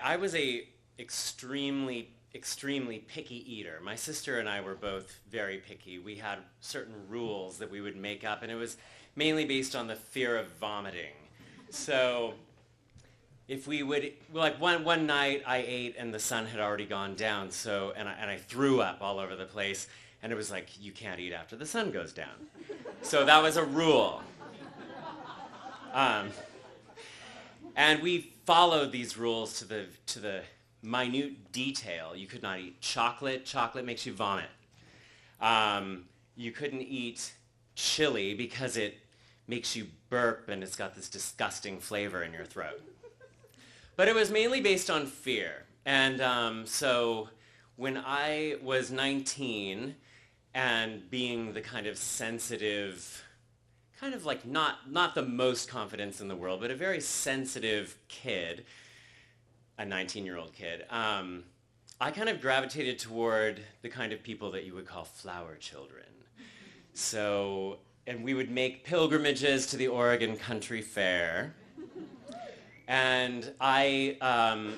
I was a extremely picky eater. My sister and I were both very picky. We had certain rules that we would make up, and it was mainly based on the fear of vomiting. So if we would, like one night I ate and the sun had already gone down, so and I threw up all over the place, and it was like, you can't eat after the sun goes down. So that was a rule. And we followed these rules to the minute detail. You could not eat chocolate. Chocolate makes you vomit. You couldn't eat chili because it makes you burp and it's got this disgusting flavor in your throat. But it was mainly based on fear. And so when I was 19 and being the kind of sensitive, kind of like not the most confidence in the world, but a very sensitive kid, a 19-year-old kid, I kind of gravitated toward the kind of people that you would call flower children. So, and we would make pilgrimages to the Oregon Country Fair. And I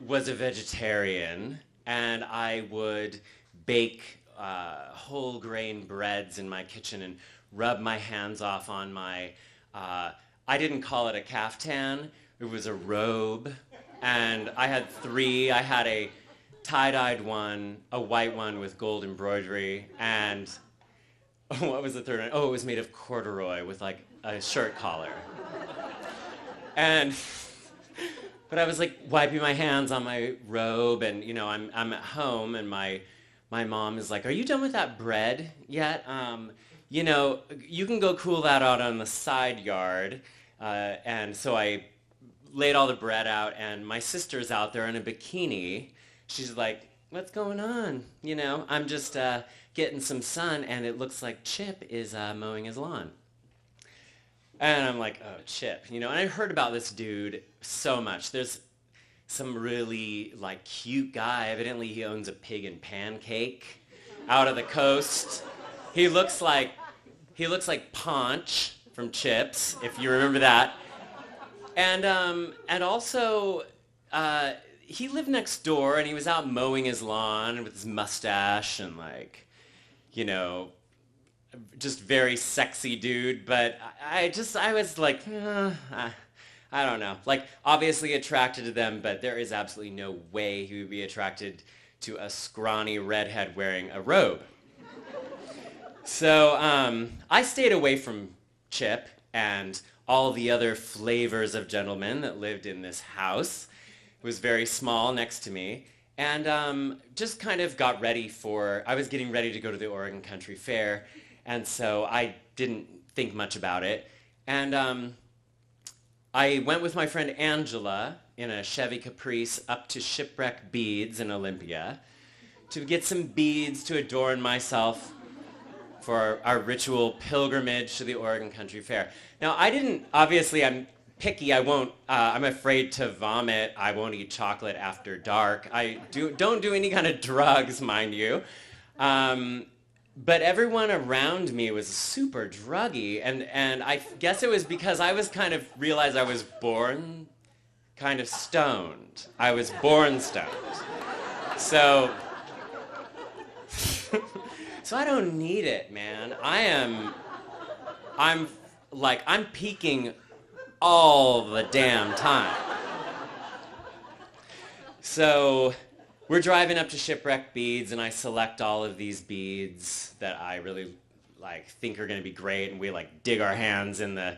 was a vegetarian, and I would bake whole grain breads in my kitchen and rub my hands off on my, I didn't call it a caftan, it was a robe. And I had three. I had a tie-dyed one, a white one with gold embroidery, and what was the third one? Oh, it was made of corduroy with like a shirt collar. But I was like wiping my hands on my robe, and you know, I'm at home, and my mom is like, "Are you done with that bread yet? You know, you can go cool that out on the side yard." And so I laid all the bread out, and my sister's out there in a bikini. She's like, "What's going on? You know, I'm just getting some sun, and it looks like Chip is mowing his lawn." And I'm like, "Oh, Chip," you know. And I heard about this dude so much. There's some really like cute guy. Evidently, he owns a pig and pancake out of the coast. He looks like Paunch from Chips, if you remember that. And also, he lived next door, and he was out mowing his lawn with his mustache and like, you know, just very sexy dude. But I was like, I don't know. Like, obviously attracted to them, but there is absolutely no way he would be attracted to a scrawny redhead wearing a robe. So I stayed away from Chip and all the other flavors of gentlemen that lived in this house. It was very small next to me. And just kind of got ready I was getting ready to go to the Oregon Country Fair. And so I didn't think much about it. And I went with my friend Angela in a Chevy Caprice up to Shipwreck Beads in Olympia to get some beads to adorn myself for our ritual pilgrimage to the Oregon Country Fair. Now, obviously I'm picky. I'm afraid to vomit. I won't eat chocolate after dark. I don't do any kind of drugs, mind you. But everyone around me was super druggy, and I guess it was because I was realized I was born kind of stoned. I was born stoned. So I don't need it, man. I'm peaking all the damn time. So we're driving up to Shipwreck Beads, and I select all of these beads that I really think are going to be great, and we dig our hands in the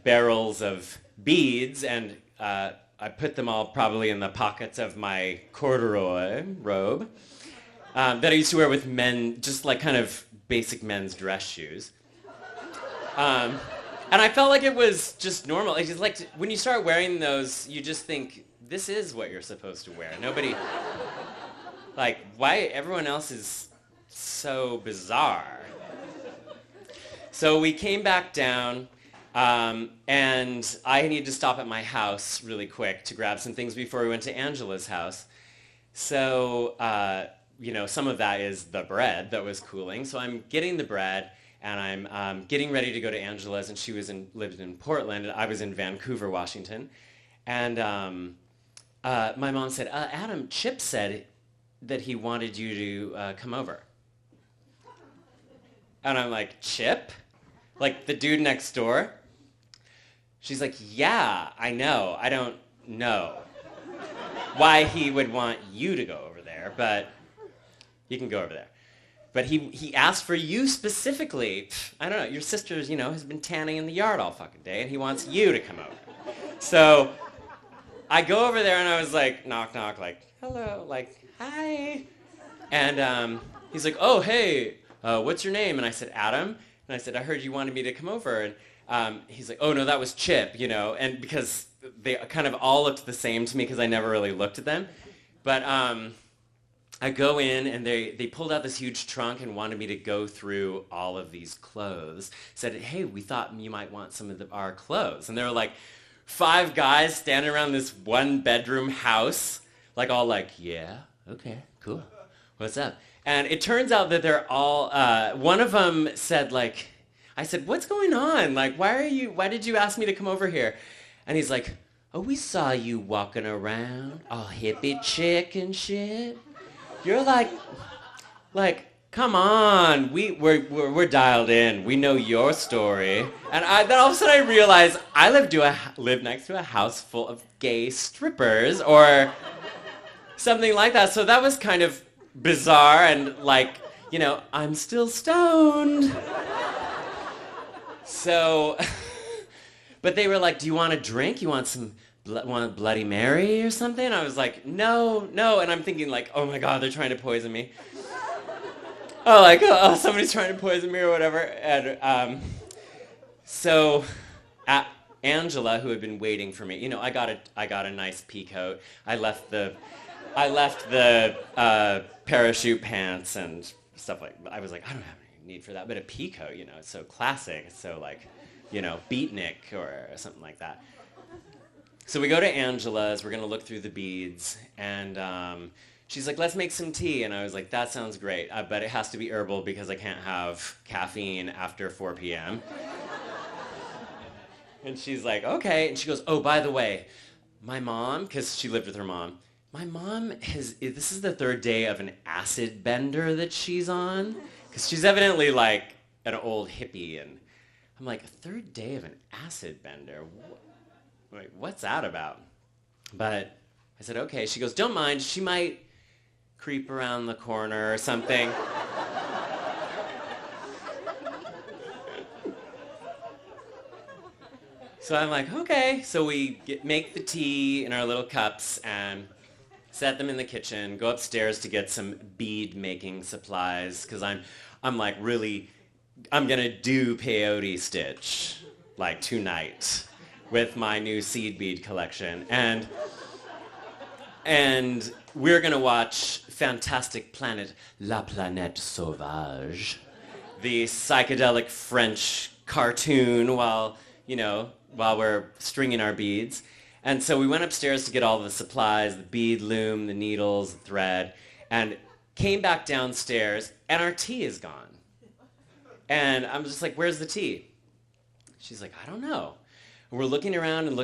barrels of beads, and I put them all probably in the pockets of my corduroy robe that I used to wear with men, just kind of basic men's dress shoes. And I felt like it was just normal. It's just when you start wearing those, you just think, this is what you're supposed to wear. Nobody, why everyone else is so bizarre. So we came back down, and I needed to stop at my house really quick to grab some things before we went to Angela's house. So, some of that is the bread that was cooling. So I'm getting the bread, and I'm getting ready to go to Angela's, and she lived in Portland, and I was in Vancouver, Washington. And my mom said, Adam, Chip said that he wanted you to come over. And I'm like, Chip? Like the dude next door? She's like, yeah, I know. I don't know why he would want you to go over there, but you can go over there. But he asked for you specifically. I don't know, your sister, has been tanning in the yard all fucking day, and he wants you to come over. So I go over there, and I was like, knock, knock, like, hello, like, hi. And he's like, oh, hey, what's your name? And I said, Adam. And I said, I heard you wanted me to come over. And he's like, oh, no, that was Chip, and because they kind of all looked the same to me because I never really looked at them. But I go in, and they pulled out this huge trunk and wanted me to go through all of these clothes. Said, hey, we thought you might want some of our clothes. And there were like 5 guys standing around this 1-bedroom house, like all like, yeah, okay, cool, what's up? And it turns out that they're all, one of them said like, I said, what's going on? Like, why did you ask me to come over here? And he's like, oh, we saw you walking around, all hippie chick and shit. You're like, come on, we're dialed in. We know your story. And then all of a sudden I realized I live next to a house full of gay strippers or something like that. So that was kind of bizarre and like, I'm still stoned. So, but they were like, do you want a drink? You want want a Bloody Mary or something? I was like, no. And I'm thinking like, oh my God, they're trying to poison me. Oh, somebody's trying to poison me or whatever. And so Angela, who had been waiting for me, I got a nice pea coat. I left the parachute pants and stuff like. I was like, I don't have any need for that, but a pea coat, it's so classic. It's so like, beatnik or something like that. So we go to Angela's. We're gonna look through the beads, and she's like, let's make some tea. And I was like, that sounds great, but it has to be herbal because I can't have caffeine after 4 p.m. And she's like, okay. And she goes, oh, by the way, my mom, because she lived with her mom, my mom this is the 3rd day of an acid bender that she's on, because she's evidently like an old hippie. And I'm like, a 3rd day of an acid bender? Like, what's that about? But I said, okay. She goes, don't mind, she might creep around the corner or something. So I'm like, okay. So we make the tea in our little cups and set them in the kitchen, go upstairs to get some bead making supplies, because I'm like really, I'm gonna do peyote stitch like tonight with my new seed bead collection. And we're gonna watch Fantastic Planet, La Planète Sauvage, the psychedelic French cartoon while we're stringing our beads. And so we went upstairs to get all the supplies, the bead loom, the needles, the thread, and came back downstairs, and our tea is gone. And I'm just like, where's the tea? She's like, I don't know. And we're looking around, and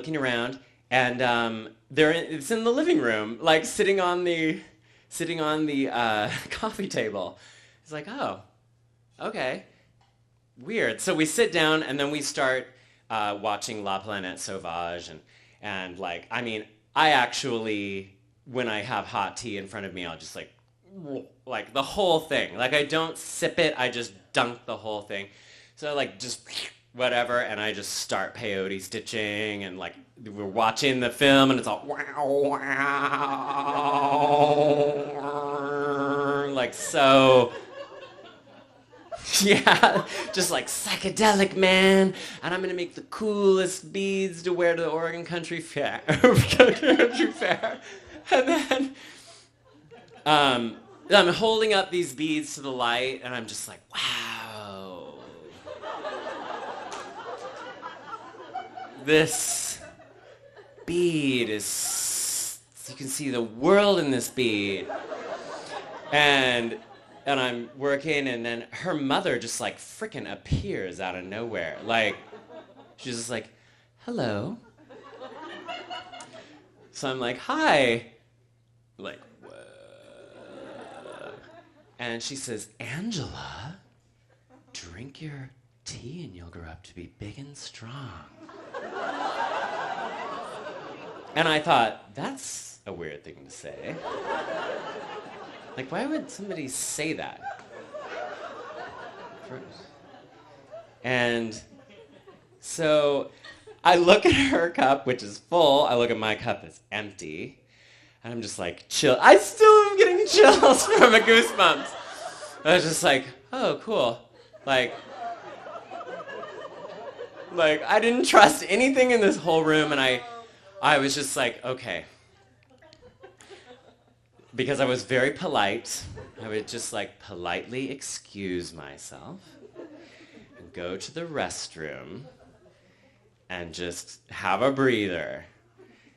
it's in the living room, like sitting on the coffee table. It's like, oh, okay, weird. So we sit down, and then we start watching La Planète Sauvage, and like, I mean, I actually, when I have hot tea in front of me, I'll just like the whole thing. Like, I don't sip it, I just dunk the whole thing. So like, just whatever, and I just start peyote stitching, and like, we're watching the film, and it's all wow, wow, like so. Yeah, just like psychedelic, man. And I'm gonna make the coolest beads to wear to the Oregon Country Fair. And then I'm holding up these beads to the light, and I'm just like, wow. This bead is, you can see the world in this bead. And I'm working, and then her mother just like frickin' appears out of nowhere. Like, she's just like, hello. So I'm like, hi. Like, whoa. And she says, Angela, drink your tea and you'll grow up to be big and strong. And I thought, that's a weird thing to say. Like, why would somebody say that? And so I look at her cup, which is full. I look at my cup that's empty. And I'm just like, chill. I still am getting chills from a goosebumps. I was just like, oh, cool. Like, I didn't trust anything in this whole room, and I was just like, okay. Because I was very polite, I would just like politely excuse myself and go to the restroom and just have a breather.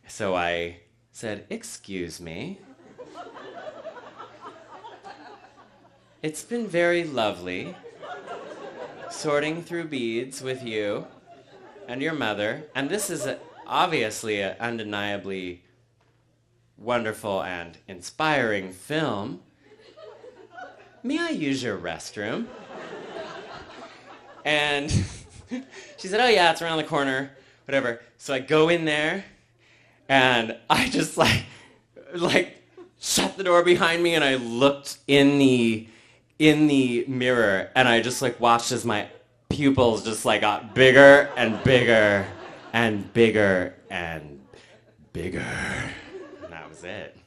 So I said, excuse me. It's been very lovely sorting through beads with you and your mother, and this is obviously an undeniably wonderful and inspiring film. May I use your restroom? And she said, oh yeah, it's around the corner, whatever. So I go in there, and I just like shut the door behind me, and I looked in the mirror, and I just like watched as my pupils just like got bigger and bigger and bigger and bigger. And that was it.